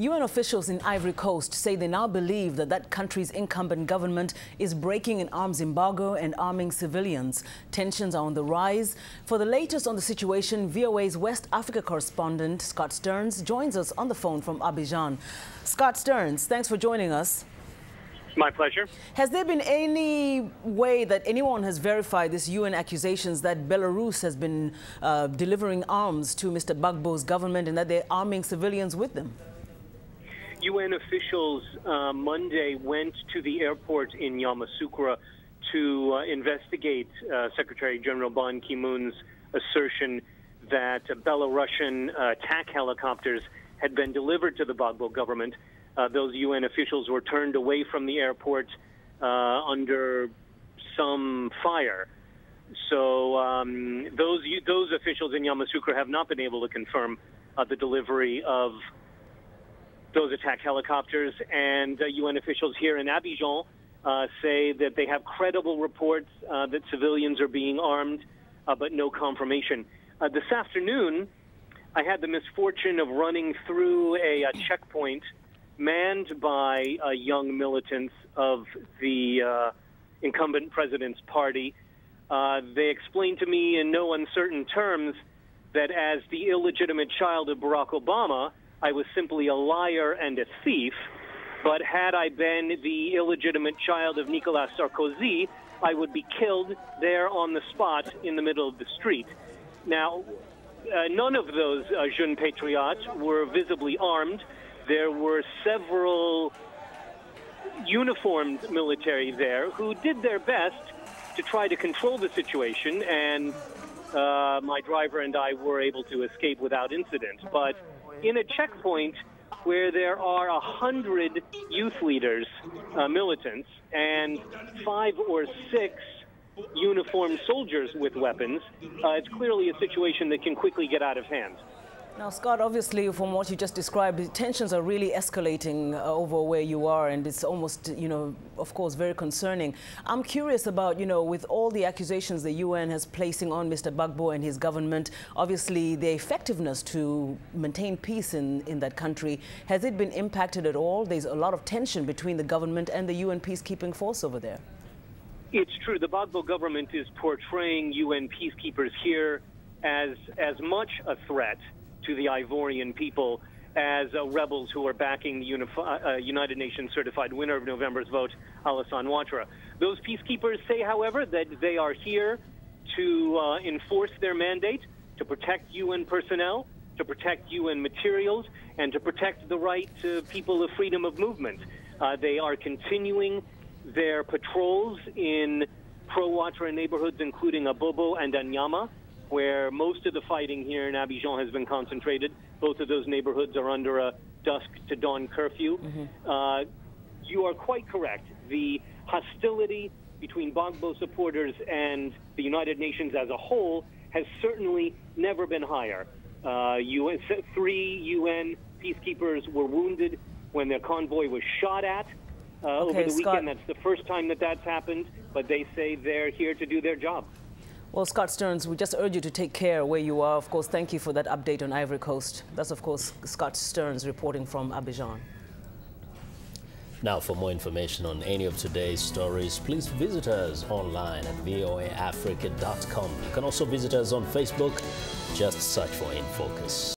UN officials in Ivory Coast say they now believe that that country's incumbent government is breaking an arms embargo and arming civilians. Tensions are on the rise. For the latest on the situation, VOA's West Africa correspondent Scott Stearns joins us on the phone from Abidjan. Scott Stearns, thanks for joining us. My pleasure. Has there been any way that anyone has verified these UN accusations that Belarus has been delivering arms to Mr. Gbagbo's government and that they're arming civilians with them? UN officials Monday went to the airport in Yamoussoukro to investigate Secretary General Ban Ki-moon's assertion that Belarusian attack helicopters had been delivered to the Gbagbo government. Those UN officials were turned away from the airport under some fire. So those officials in Yamoussoukro have not been able to confirm the delivery of those attack helicopters, and UN officials here in Abidjan say that they have credible reports that civilians are being armed, but no confirmation. This afternoon, I had the misfortune of running through a checkpoint manned by young militants of the incumbent president's party. They explained to me in no uncertain terms that as the illegitimate child of Barack Obama, I was simply a liar and a thief, but had I been the illegitimate child of Nicolas Sarkozy, I would be killed there on the spot in the middle of the street. Now, none of those jeune patriots were visibly armed. There were several uniformed military there who did their best to try to control the situation, and my driver and I were able to escape without incident. But in a checkpoint where there are 100 youth leaders, militants, and 5 or 6 uniformed soldiers with weapons, it's clearly a situation that can quickly get out of hand. Now, Scott, obviously, from what you just described, the tensions are really escalating over where you are, and it's almost, of course, very concerning. I'm curious about, with all the accusations the UN has placing on Mr. Gbagbo and his government, obviously, the effectiveness to maintain peace in that country, has it been impacted at all? There's a lot of tension between the government and the UN peacekeeping force over there. It's true. The Gbagbo government is portraying UN peacekeepers here as much a threat to the Ivorian people as rebels who are backing the United Nations certified winner of November's vote, Alassane Ouattara. Those peacekeepers say, however, that they are here to enforce their mandate, to protect UN personnel, to protect UN materials, and to protect the right to people of freedom of movement. They are continuing their patrols in pro-Ouattara neighborhoods, including Abobo and Anyama, where most of the fighting here in Abidjan has been concentrated. Both of those neighborhoods are under a dusk to dawn curfew. Mm-hmm. You are quite correct. The hostility between Gbagbo supporters and the United Nations as a whole has certainly never been higher. 3 UN peacekeepers were wounded when their convoy was shot at over the weekend. That's the first time that that's happened, but they say they're here to do their job. Well, Scott Stearns, we just urge you to take care where you are. Of course, thank you for that update on Ivory Coast. That's, of course, Scott Stearns reporting from Abidjan. Now, for more information on any of today's stories, please visit us online at voaafrica.com. You can also visit us on Facebook. Just search for In Focus.